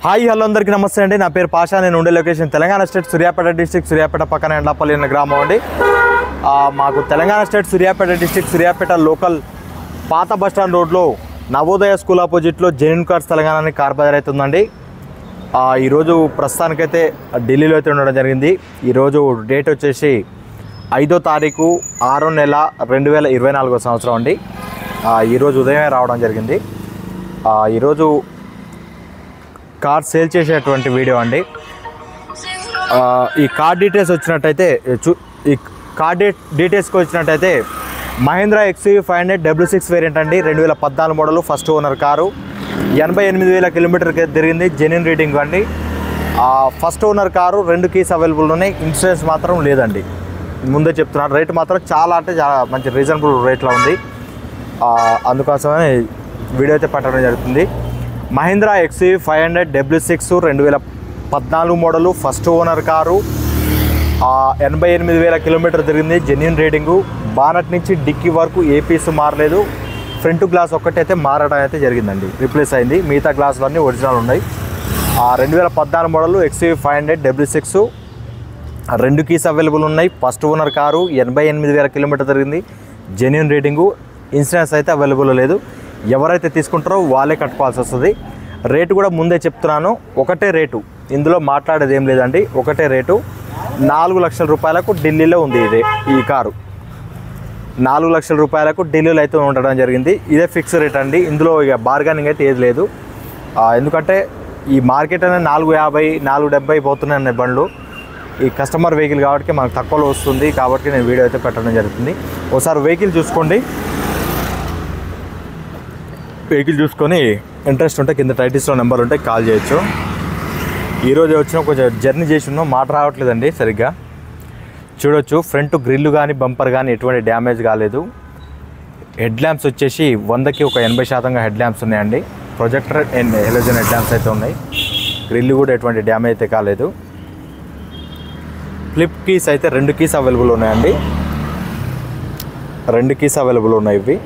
Hi hello అందరికీ నమస్తే అండి. నా పేరు పాషా. నేను ఉండే location Telangana state Suryapet district, Suryapet పక్కన ఎండాపల్లి అనే గ్రామం అండి. మాకు Telangana state Suryapet district, Suryapet local పాత బస్టాండ్ రోడ్లో నవోదయ స్కూల్ ఆపోజిట్లో జెన్యూన్ కార్స్ తెలంగాణ అని కార్ బజార్ అయితే ఉందండి. ఈరోజు ప్రస్తుతానికైతే ఢిల్లీలో అయితే ఉండడం జరిగింది. ఈరోజు డేట్ వచ్చేసి 5వ తారీఖు 6వ నెల 2024 సంవత్సరం అండి. ఈరోజు ఉదయమే రావడం జరిగింది. ఈరోజు కార్ సేల్ చేసేటువంటి వీడియో అండి. ఈ కార్ డీటెయిల్స్ వచ్చినట్టయితే ఈ కార్ డీటెయిల్స్కి వచ్చినట్టయితే మహీంద్రా XUV 500 W6 వేరియంట్ అండి. 2014 మోడల్, ఫస్ట్ ఓనర్ కారు. 88,000 కిలోమీటర్కి తిరిగింది. జెన్యూన్ రీడింగ్ అండి. First owner car, 2 keys available ఉన్నాయి. ఇన్సూరెన్స్ మాత్రం లేదండి. ముందే చెప్తున్నాను. రేట్ మాత్రం చాలా మంచి రీజనబుల్ రేట్లో ఉంది. అందుకోసమే వీడియో అయితే పెట్టడం జరుగుతుంది. Mahindra XUV 500 W6 2014 model, first owner car. 88,000 kilometre తిరిగింది. Genuine reading. బానట్ నుంచి డిక్కీ వరకు ఏ పీస్ మారలేదు. ఫ్రంట్ గ్లాస్ ఒక్కటైతే మారడం అయితే జరిగిందండి, రిప్లేస్ అయింది. మిగతా గ్లాసులన్నీ ఒరిజినల్ ఉన్నాయి. 2014 model XUV 500 W6, 2 keys available ఉన్నాయి. ఫస్ట్ ఓనర్ కారు, 88,000 కిలోమీటర్ తిరిగింది. Genuine reading. ఇన్సూరెన్స్ అయితే అవైలబుల్ లేదు. ఎవరైతే తీసుకుంటారో వాళ్ళే కట్టుకోవాల్సి వస్తుంది. రేటు కూడా ముందే చెప్తున్నాను, ఒకటే రేటు, ఇందులో మాట్లాడేది ఏం లేదండి. ఒకటే రేటు. 4 లక్షల రూపాయలకు ఢిల్లీలో ఉంది ఈ కారు. 4 లక్షల రూపాయలకు ఢిల్లీలో అయితే ఉండడం జరిగింది. ఇదే ఫిక్స్ రేట్ అండి. ఇందులో ఇక బార్గెనింగ్ అయితే ఏది లేదు. ఎందుకంటే ఈ మార్కెట్ అనేది 450, 470 పోతున్నాయి బండ్లు. ఈ కస్టమర్ వెహికల్ కాబట్టి మనకు తక్కువలో వస్తుంది. కాబట్టి నేను వీడియో అయితే పెట్టడం జరుగుతుంది. ఒకసారి వెహికల్ చూసుకొని ఇంట్రెస్ట్ ఉంటే కింద టైటిల్స్లో నెంబర్ ఉంటే కాల్ చేయొచ్చు. ఈరోజు వచ్చిన కొంచెం జర్నీ చేసి ఉన్నాం, మాట రావట్లేదండి సరిగ్గా. చూడొచ్చు, ఫ్రంట్ గ్రిల్ కానీ బంపర్ కానీ ఎటువంటి డ్యామేజ్ కాలేదు. హెడ్ ల్యాంప్స్ వచ్చేసి 100కి 80% హెడ్ ల్యాంప్స్ ఉన్నాయండి. Projector and halogen head lamps అయితే ఉన్నాయి. గ్రిల్ కూడా ఎటువంటి డ్యామేజ్ అయితే కాలేదు. ఫ్లిప్ కీస్ అయితే 2 కీస్ అవైలబుల్ ఉన్నాయండి. 2 కీస్ అవైలబుల్ ఉన్నాయి. ఇవి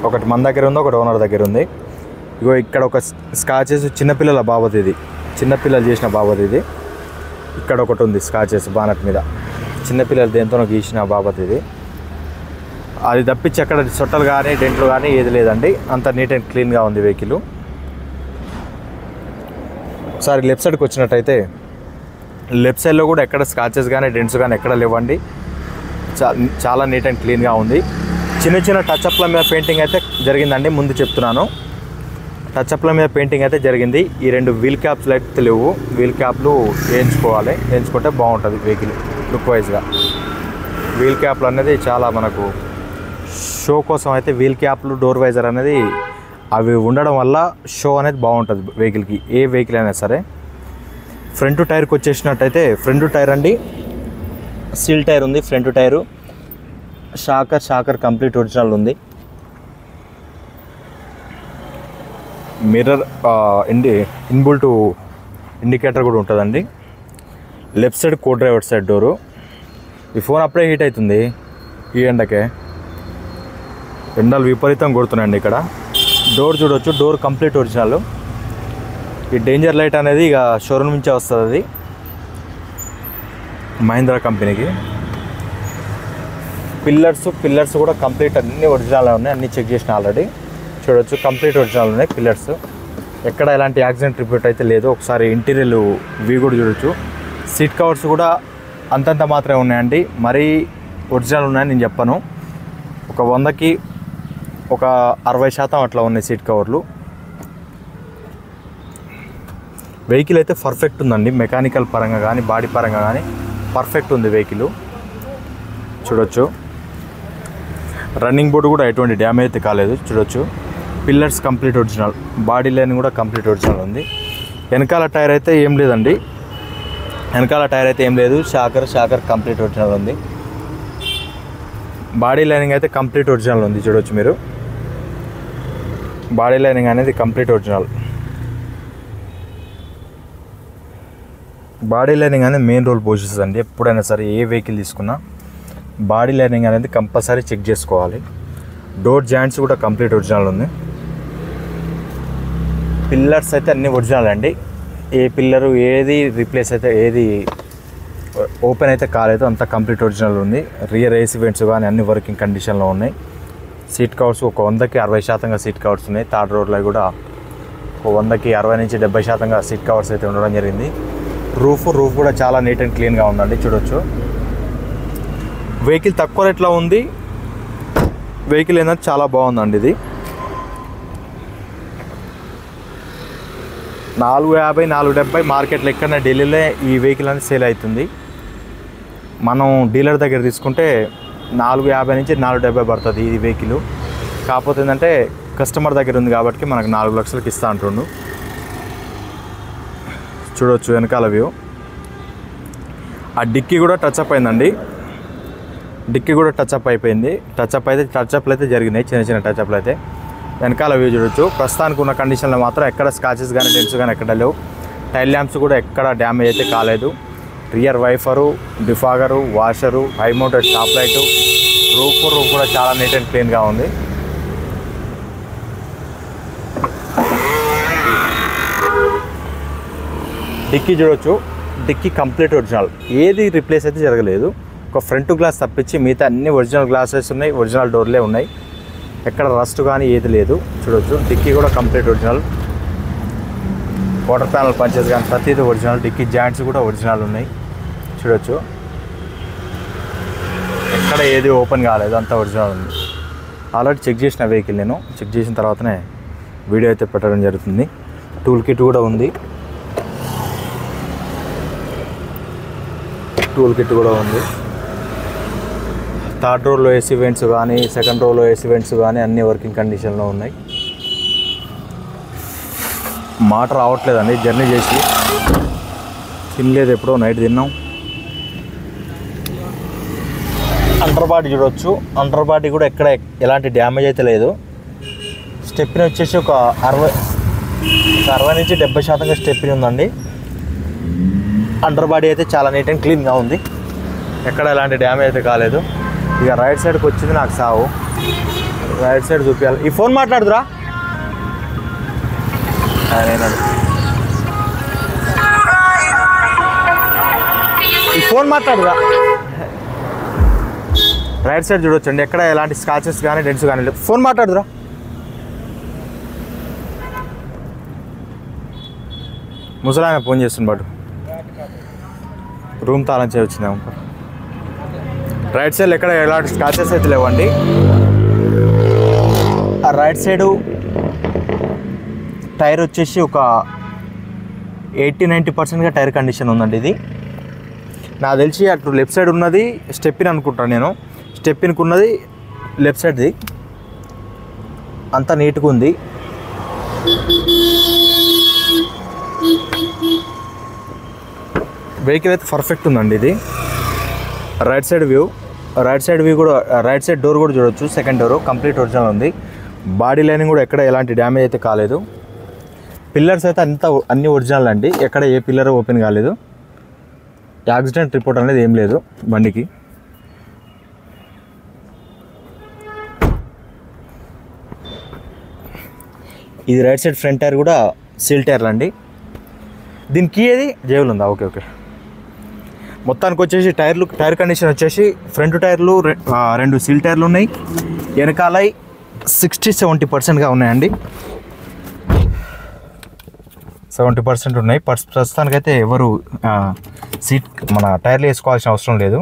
ఒకటి మన దగ్గర ఉంది, ఒకటి ఓనర్ దగ్గర ఉంది. ఇగో ఇక్కడ ఒక స్కాచెస్ చిన్నపిల్లల బాబత్, ఇది చిన్నపిల్లలు చేసిన బాబత్. ఇది ఇక్కడ ఒకటి ఉంది స్కాచెస్ బానట్ మీద, చిన్నపిల్లలు దేంతోనో గీసిన బాబత్. ఇది అది తప్పించి అక్కడ సొట్టలు కానీ డెంట్లు కానీ ఏది లేదండి. అంత నీట్ అండ్ క్లీన్గా ఉంది వెహికల్. ఒకసారి లెఫ్ట్ సైడ్కి వచ్చినట్టయితే లెఫ్ట్ సైడ్లో కూడా ఎక్కడ స్కాచెస్ కానీ డెంట్స్ కానీ ఎక్కడ లేవండి. చాలా నీట్ అండ్ క్లీన్గా ఉంది. చిన్న టచ్అప్ల మీద పెయింటింగ్ అయితే జరిగిందండి. ముందు చెప్తున్నాను, టచ్అప్ల మీద పెయింటింగ్ అయితే జరిగింది. ఈ 2 వీల్ క్యాప్స్ అయితే లేవు. వీల్ క్యాప్లు వేయించుకుంటే బాగుంటుంది వెహికల్ లుక్ వైజ్గా. వీల్ క్యాప్లు అనేది చాలా మనకు షో కోసం అయితే వీల్ క్యాప్లు, డోర్ వైజర్ అనేది అవి ఉండడం వల్ల షో అనేది బాగుంటుంది వెహికల్కి, ఏ వెహికల్ అయినా సరే. ఫ్రంట్ టైర్కి వచ్చేసినట్టయితే ఫ్రంట్ టైర్ అండి, సీల్ టైర్ ఉంది. Front tyre shocker complete original ఉంది. మిర్రర్ ఇన్బుల్ట్ ఇండికేటర్ కూడా ఉంటుందండి. లెఫ్ట్ సైడ్ కో డ్రైవర్ సైడ్ డోరు. ఈ ఫోన్ అప్పుడే హీట్ అవుతుంది ఈ ఎండకే. ఎండలు విపరీతం కొడుతున్నాయండి ఇక్కడ. డోర్ చూడవచ్చు, డోర్ కంప్లీట్ ఒరిజినల్. ఈ డేంజర్ లైట్ అనేది ఇక షోరూమ్ నుంచే వస్తుంది. అది మహీంద్రా కంపెనీకి. పిల్లర్స్ కూడా కంప్లీట్ అన్నీ ఒరిజినల్ ఉన్నాయి. అన్నీ చెక్ చేసిన ఆల్రెడీ. చూడవచ్చు, కంప్లీట్ ఒరిజినల్ ఉన్నాయి పిల్లర్స్. ఎక్కడ ఎలాంటి యాక్సిడెంట్ రిపోర్ట్ అయితే లేదు. ఒకసారి ఇంటీరియర్ వ్యూ కూడా చూడవచ్చు. సీట్ కవర్స్ కూడా అంతంత మాత్రమే ఉన్నాయండి, మరీ ఒరిజినల్ ఉన్నాయని నేను చెప్పను. ఒక 100కి 60% అట్లా ఉన్నాయి సీట్ కవర్లు. వెహికల్ అయితే పర్ఫెక్ట్ ఉందండి. మెకానికల్ పరంగా కానీ బాడీ పరంగా కానీ పర్ఫెక్ట్ ఉంది వెహికల్. చూడొచ్చు, రన్నింగ్ బోర్డు కూడా ఎటువంటి డ్యామేజ్ అయితే కాలేదు. చూడొచ్చు, pillars complete original, body line కూడా కంప్లీట్ ఒరిజినల్ ఉంది. వెనకాల టైర్ అయితే ఏం లేదండి. షాకర్ కంప్లీట్ ఒరిజినల్ ఉంది. బాడీ లైనింగ్ అయితే కంప్లీట్ ఒరిజినల్ ఉంది. చూడొచ్చు మీరు, బాడీ లైనింగ్ అనేది కంప్లీట్ ఒరిజినల్. బాడీ లైనింగ్ అనేది మెయిన్ రోల్ పోషిస్తుంది అండి. ఎప్పుడైనా సరే ఏ వెహికల్ తీసుకున్నా బాడీ లైనింగ్ అనేది కంపల్సరీ చెక్ చేసుకోవాలి. డోర్ జాయింట్స్ కూడా కంప్లీట్ ఒరిజినల్ ఉంది. పిల్లర్స్ అయితే అన్ని ఒరిజినల్ అండి. ఏ పిల్లరు ఏది రీప్లేస్ అయితే ఏది ఓపెన్ అయితే కాలేదు, అంతా కంప్లీట్ ఒరిజినల్ ఉంది. రియర్ ఏసీ వెంట్స్ కానీ అన్ని వర్కింగ్ కండిషన్లో ఉన్నాయి. సీట్ కవర్స్ ఒక 100కి 60% సీట్ కవర్స్ ఉన్నాయి. థర్డ్ రోడ్లో కూడా ఒక 100కి 60 నుంచి 70% సీట్ కవర్స్ అయితే ఉండడం జరిగింది. రూఫ్ కూడా చాలా నీట్ అండ్ క్లీన్గా ఉందండి, చూడొచ్చు. వెహికల్ తక్కువ రేట్లో ఉంది. వెహికల్ ఏంటంటే చాలా బాగుందండి. ఇది 450 470 మార్కెట్లో ఎక్కడైనా ఢిల్లీలో ఈ వెహికల్ అనేది సేల్ అవుతుంది. మనం డీలర్ దగ్గర తీసుకుంటే 450 నుంచి 470 పడుతుంది ఈ వెహికల్. కాకపోతే ఏంటంటే కస్టమర్ దగ్గర ఉంది కాబట్టి మనకు 4 లక్షలకి ఇస్తా అంటుండు. చూడవచ్చు వెనకాల వ్యూ. ఆ డిక్కీ కూడా టచ్అప్ అయిందండి. డిక్కీ కూడా టచ్అప్ అయిపోయింది. టచ్అప్లు అయితే జరిగినాయి, చిన్న టచ్అప్లు అయితే. వెనకాల వ్యూ చూడొచ్చు. ప్రస్తుతానికి ఉన్న కండిషన్లో మాత్రం ఎక్కడ స్క్రాచెస్ కానీ డెంట్స్ కానీ ఎక్కడ లేవు. టైల్ ల్యాంప్స్ కూడా ఎక్కడ డ్యామేజ్ అయితే కాలేదు. Rear wiper, డిఫాగరు, washer, high mounted top light, roof కూడా చాలా నీట్ అండ్ క్లీన్గా ఉంది. డిక్కీ చూడొచ్చు. డిక్కీ కంప్లీట్ ఒరిజినల్, ఏది రిప్లేస్ అయితే జరగలేదు. ఒక ఫ్రంట్ గ్లాస్ తప్పించి మిగతా అన్ని ఒరిజినల్ గ్లాసెస్ ఉన్నాయి, ఒరిజినల్ డోర్లే ఉన్నాయి. ఎక్కడ రస్ట్ కానీ ఏది లేదు. చూడొచ్చు డిక్కీ కూడా complete original. Water panel punches కానీ ప్రతిదీ ఒరిజినల్. డిక్కీ జాయింట్స్ కూడా ఒరిజినల్ ఉన్నాయి, చూడొచ్చు. ఎక్కడ ఏది ఓపెన్ కాలేదు, అంతా ఒరిజినల్ ఉంది. ఆల్రెడీ చెక్ చేసిన వెహికల్ నేను. చెక్ చేసిన తర్వాతనే వీడియో అయితే పెట్టడం జరుగుతుంది. టూల్ కిట్ కూడా ఉంది. థర్డ్ రోలో ఏసీ వెంట్స్ కానీ, సెకండ్ రోలో ఏసీ వెంట్స్ కానీ అన్నీ వర్కింగ్ కండిషన్లో ఉన్నాయి. మాట రావట్లేదండి, జర్నీ చేసి తినలేదు. ఎప్పుడో నైట్ తిన్నాం. అండర్ బాడీ చూడవచ్చు. అండర్ బాడీ కూడా ఎక్కడ ఎలాంటి డ్యామేజ్ అయితే లేదు. స్టెప్ని వచ్చేసి ఒక 60 నుంచి 70% స్టెప్ని ఉందండి. అండర్ బాడీ అయితే చాలా నీట్ అండ్ క్లీన్గా ఉంది. ఎక్కడ ఎలాంటి డ్యామేజ్ అయితే కాలేదు. ఇక రైట్ సైడ్కి వచ్చింది నాకు సావు. రైట్ సైడ్ చూపించాలి. ఈ ఫోన్ మాట్లాడుదురా, ఈ ఫోన్ మాట్లాడురా. రైట్ సైడ్ చూడొచ్చండి, ఎక్కడ ఎలాంటి స్క్రాచెస్ కానీ డెంట్స్ కానీ లేదు. ఫోన్ మాట్లాడుదురా. ముసలాయన ఫోన్ చేస్తున్నాడు. రూమ్ తాళం చేయొచ్చిందేమో. రైట్ సైడ్ ఎక్కడ ఎలాంటి స్క్రాచెస్ అయితే లేవండి. ఆ రైట్ సైడు టైర్ వచ్చేసి ఒక 80-90%గా టైర్ కండిషన్ ఉందండి. ఇది నాకు తెలిసి అటు లెఫ్ట్ సైడ్ ఉన్నది స్టెప్పిన్ అనుకుంటాను నేను. స్టెప్పిన్కి ఉన్నది లెఫ్ట్ సైడ్ది. అంతా నీట్గా ఉంది. వెహికల్ అయితే పర్ఫెక్ట్ ఉందండి. ఇది రైట్ సైడ్ వ్యూ కూడా, రైట్ సైడ్ డోర్ కూడా చూడొచ్చు. సెకండ్ డోర్ కంప్లీట్ ఒరిజినల్ ఉంది. బాడీ లైనింగ్ కూడా ఎక్కడ ఎలాంటి డ్యామేజ్ అయితే కాలేదు. పిల్లర్స్ అయితే అన్ని ఒరిజినల్ అండి. ఎక్కడ ఏ పిల్లర్ ఓపెన్ కాలేదు. యాక్సిడెంట్ రిపోర్ట్ అనేది ఏం లేదు బండికి. ఇది రైట్ సైడ్ ఫ్రంట్ టైర్ కూడా సీల్ టైర్లు అండి. దీనికి ఏది జేబులు ఉందా? ఓకే. మొత్తానికి వచ్చేసి టైర్ కండిషన్ వచ్చేసి ఫ్రంట్ టైర్లు 2 సీల్ టైర్లు ఉన్నాయి. వెనకాల 60-70%గా ఉన్నాయండి. 70% ఉన్నాయి. ప్రస్తుతానికైతే ఎవరు సీట్ మన టైర్లు వేసుకోవాల్సిన అవసరం లేదు.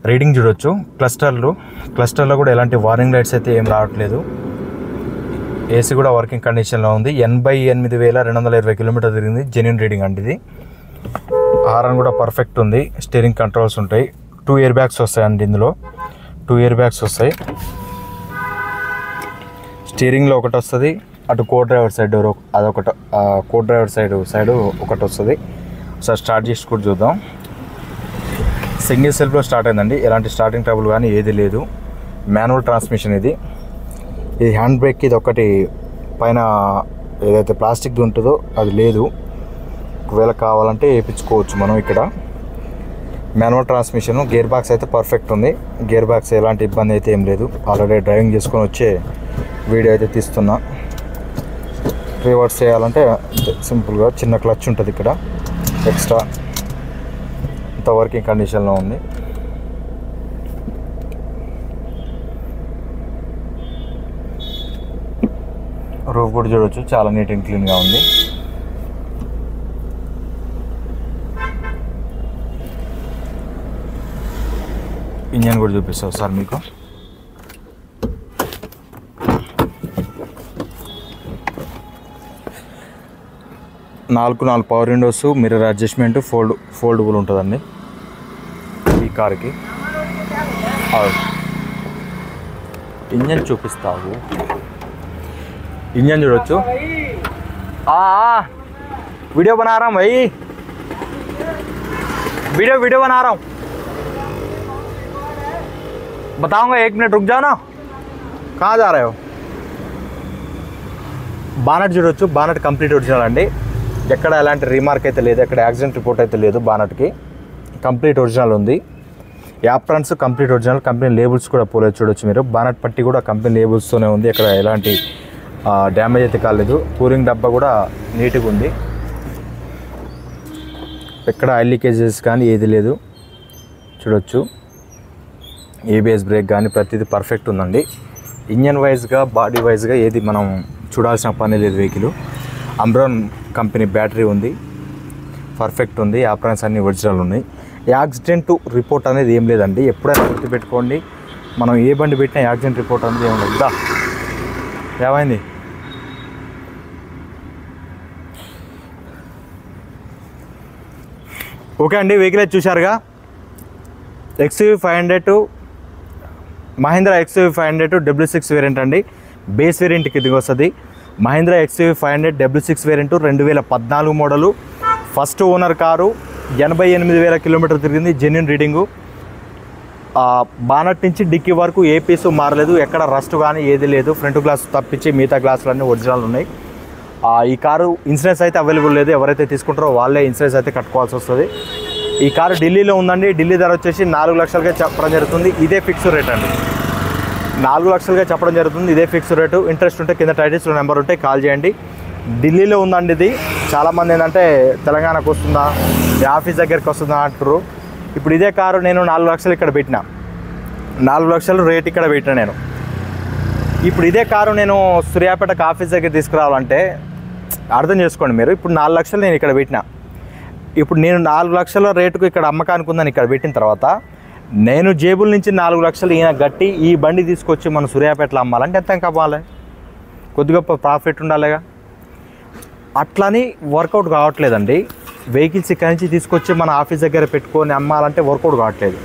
రీడింగ్ చూడొచ్చు. క్లస్టర్లో కూడా ఎలాంటి వార్నింగ్ లైట్స్ అయితే ఏం రావట్లేదు. ఏసీ కూడా వర్కింగ్ కండిషన్లో ఉంది. 88,220 కిలోమీటర్ తిరిగింది. జెన్యూన్ రీడింగ్ అండి ఇది. హారన్ కూడా పర్ఫెక్ట్ ఉంది. స్టీరింగ్ కంట్రోల్స్ ఉంటాయి. 2 ఇయర్ బ్యాగ్స్ వస్తాయండి. ఇందులో 2 ఇయర్ బ్యాగ్స్ వస్తాయి. స్టీరింగ్లో ఒకటి వస్తుంది. అటు కో డ్రైవర్ సైడ్ డోర్ అదొకటి, కో డ్రైవర్ సైడ్ ఒకటి వస్తుంది. ఒకసారి స్టార్ట్ చేసి కూడా చూద్దాం. సింగిల్ సెల్ఫ్లో స్టార్ట్ అయిందండి. ఎలాంటి స్టార్టింగ్ ట్రబుల్ కానీ ఏది లేదు. మాన్యువల్ ట్రాన్స్మిషన్ ఇది. హ్యాండ్ బ్రేక్ ఇది ఒకటి పైన ఏదైతే ప్లాస్టిక్ది ఉంటుందో అది లేదు. ఒకవేళ కావాలంటే వేయించుకోవచ్చు మనం. ఇక్కడ మాన్యువల్ ట్రాన్స్మిషన్. గేర్ బాక్స్ అయితే పర్ఫెక్ట్ ఉంది. గేర్ బాక్స్ ఎలాంటి ఇబ్బంది అయితే ఏం లేదు. ఆల్రెడీ డ్రైవింగ్ చేసుకొని వచ్చే వీడియో అయితే తీస్తున్నా. రివర్స్ చేయాలంటే సింపుల్గా చిన్న క్లచ్ ఉంటుంది ఇక్కడ ఎక్స్ట్రా. ఇంత వర్కింగ్ కండిషన్లో ఉంది. రూఫ్ కూడా చూడవచ్చు, చాలా నీట్ అండ్ క్లీన్గా ఉంది. ఇంజన్ కూడా చూపిస్తాను సార్ మీకు. నాలుగు power Windows, mirror adjustment, foldable ఉంటుందండి ఈ కార్కి. ఇంజన్ చూపిస్తావు, इंजन చూడొచ్చు. वीडियो बना रहा हूँ भाई, वीडियो बना रहा हूँ. बताऊंगा, 1 मिनट रुक जाओ ना. कहाँ जा रहे हो? బానట్ చూడొచ్చు. బానట్ కంప్లీట్ ఒరిజినల్ అండి, ఎక్కడ ఎలాంటి రీమార్క్ అయితే లేదు, ఎక్కడ యాక్సిడెంట్ రిపోర్ట్ అయితే లేదు. బానట్కి కంప్లీట్ ఒరిజినల్ ఉంది. Aprons complete original, company labels కూడా పోలేదు చూడొచ్చు మీరు. బానట్ పట్టి కూడా కంపెనీ లేబుల్స్తోనే ఉంది, ఎక్కడ ఎలాంటి డ్యామేజ్ అయితే కాలేదు. కూలింగ్ డబ్బా కూడా నీట్గా ఉంది, ఎక్కడ ఆయిల్ లీకేజెస్ కానీ ఏది లేదు చూడొచ్చు. ఏబిఎస్ బ్రేక్ కానీ ప్రతిదీ పర్ఫెక్ట్ ఉందండి. ఇంజన్ వైజ్గా బాడీ వైజ్గా ఏది మనం చూడాల్సిన పని లేదు. వెహికల్ అంబ్రాన్ కంపెనీ బ్యాటరీ ఉంది, పర్ఫెక్ట్ ఉంది. యాప్రాన్స్ అన్నీ ఒరిజినల్ ఉన్నాయి. యాక్సిడెంట్ రిపోర్ట్ అనేది ఏం లేదండి. ఎప్పుడైనా గుర్తుపెట్టుకోండి, మనం ఏ బండి పెట్టినా యాక్సిడెంట్ రిపోర్ట్ అనేది ఏం లేదు. ఏమైంది? ఓకే అండి, వెహికల్ అయితే చూశారుగా. XUV 500 Mahindra XUV 500 W6 variant అండి. బేస్ వేరియంట్ కిందకి వస్తుంది. Mahindra XUV 500 W6 variant 2014 model. First owner car, 88,000 kilometre తిరిగింది. Genuine reading. బానట్ నుంచి డిక్కీ వరకు ఏ పీసు మారలేదు, ఎక్కడ రస్ట్ కానీ ఏది లేదు. ఫ్రంట్ గ్లాస్ తప్పించి మిగతా గ్లాసులన్నీ ఒరిజినల్ ఉన్నాయి. ఈ కారు ఇన్సూరెన్స్ అయితే అవైలబుల్ లేదు, ఎవరైతే తీసుకుంటారో వాళ్ళే ఇన్సూరెన్స్ అయితే కట్టుకోవాల్సి వస్తుంది. ఈ కారు ఢిల్లీలో ఉందండి. ఢిల్లీ ధర వచ్చేసి 4 లక్షలుగా చెప్పడం జరుగుతుంది. ఇదే ఫిక్స్డ్ రేట్ అండి, 4 లక్షలుగా చెప్పడం జరుగుతుంది. ఇదే ఫిక్స్డ్ రేటు. ఇంట్రెస్ట్ ఉంటే కింద టైటిల్స్లో నెంబర్ ఉంటే కాల్ చేయండి. ఢిల్లీలో ఉందండి ఇది. చాలామంది ఏంటంటే తెలంగాణకు వస్తుందా, ఆఫీస్ దగ్గరికి వస్తుందా అంటారు. ఇప్పుడు ఇదే కారు నేను 4 లక్షలు ఇక్కడ పెట్టిన, 4 లక్షలు రేట్ ఇక్కడ పెట్టిన నేను. ఇప్పుడు ఇదే కారు నేను సూర్యాపేటకు ఆఫీస్ దగ్గర తీసుకురావాలంటే అర్థం చేసుకోండి మీరు. ఇప్పుడు 4 లక్షలు నేను ఇక్కడ పెట్టిన. ఇప్పుడు నేను 4 లక్షల రేటుకు ఇక్కడ అమ్మకానికి ఉందని ఇక్కడ పెట్టిన తర్వాత నేను జేబుల నుంచి 4 లక్షలు ఈయన గట్టి ఈ బండి తీసుకొచ్చి మనం సూర్యాపేటలో అమ్మాలంటే ఎంత అవ్వాలి? కొద్ది గొప్ప ప్రాఫిట్ ఉండాలిగా. అట్లని వర్కౌట్ కావట్లేదండి. వెహికల్స్ ఇక్కడ నుంచి తీసుకొచ్చి మన ఆఫీస్ దగ్గర పెట్టుకొని అమ్మాలంటే వర్కౌట్ కావట్లేదు.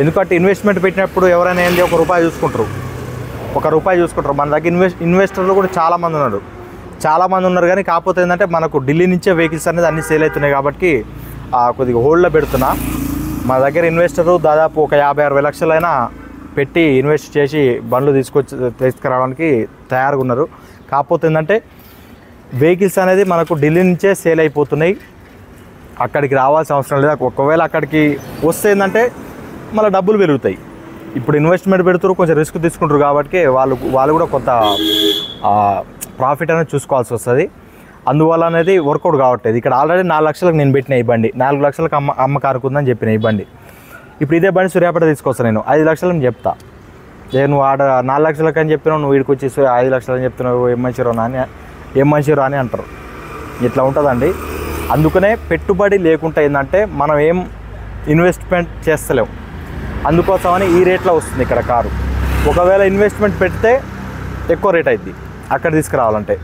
ఎందుకంటే ఇన్వెస్ట్మెంట్ పెట్టినప్పుడు ఎవరైనా ఏంటి ₹1 చూసుకుంటారు, ₹1 చూసుకుంటారు. మన దగ్గర ఇన్వెస్టర్లు కూడా చాలామంది ఉన్నారు కానీ కాకపోతే ఏంటంటే మనకు ఢిల్లీ నుంచే వెహికల్స్ అనేది అన్నీ సేల్ అవుతున్నాయి కాబట్టి కొద్దిగా హోల్డ్లో పెడుతున్నా. మన దగ్గర ఇన్వెస్టరు దాదాపు ఒక 50-60 లక్షలైనా పెట్టి ఇన్వెస్ట్ చేసి బండ్లు తీసుకురావడానికి తయారుగా ఉన్నారు. కాకపోతే ఏంటంటే వెహికల్స్ అనేది మనకు ఢిల్లీ నుంచే సేల్ అయిపోతున్నాయి, అక్కడికి రావాల్సిన అవసరం లేదు. ఒకవేళ అక్కడికి వస్తే ఏంటంటే మళ్ళీ డబ్బులు పెరుగుతాయి. ఇప్పుడు ఇన్వెస్ట్మెంట్ పెడుతున్నారు, కొంచెం రిస్క్ తీసుకుంటారు కాబట్టి వాళ్ళు కూడా కొంత ప్రాఫిట్ అనేది చూసుకోవాల్సి వస్తుంది. అందువల్ల అనేది వర్కౌట్ కావట్లేదు. ఇక్కడ ఆల్రెడీ 4 లక్షలకు నేను పెట్టిన ఈ బండి, 4 లక్షలకు అమ్మకానికి ఉందని చెప్పిన ఈ బండి. ఇప్పుడు ఇదే బండి సూర్యాపేట తీసుకొస్తాను నేను, 5 లక్షలని చెప్తా. నువ్వు ఆడ 4 లక్షలకు అని చెప్పినావు, నువ్వు వీడికి వచ్చి 5 లక్షలు అని చెప్తున్నావు, ఏం మంచిరో అని అంటారు. ఇట్లా ఉంటుందండి. అందుకనే పెట్టుబడి లేకుండా ఏంటంటే మనం ఏం ఇన్వెస్ట్మెంట్ చేస్తలేము. అందుకోసమని ఈ రేట్లో వస్తుంది ఇక్కడ కారు. ఒకవేళ ఇన్వెస్ట్మెంట్ పెడితే ఎక్కువ రేట్ అవుతుంది అక్కడ తీసుకురావాలంటే.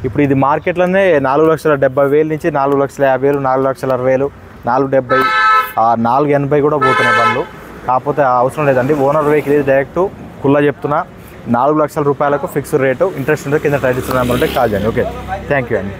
ఇప్పుడు ఇది మార్కెట్లోనే 4,70,000 నుంచి 4,50,000, 4,60,000, 4,70,000, 4,80 కూడా పోతున్నాయి బండ్లు. కాకపోతే అవసరం లేదండి. ఓనర్ వెహికల్ ఇది డైరెక్ట్ కుల్లా చెప్తున్నా, 4 లక్షల రూపాయలకు ఫిక్స్డ్ రేటు. ఇంట్రెస్ట్ ఉంటే కింద టైటిల్స్ నెంబర్ ఉంటే కాల్ చేయండి. ఓకే, థ్యాంక్ యూ అండి.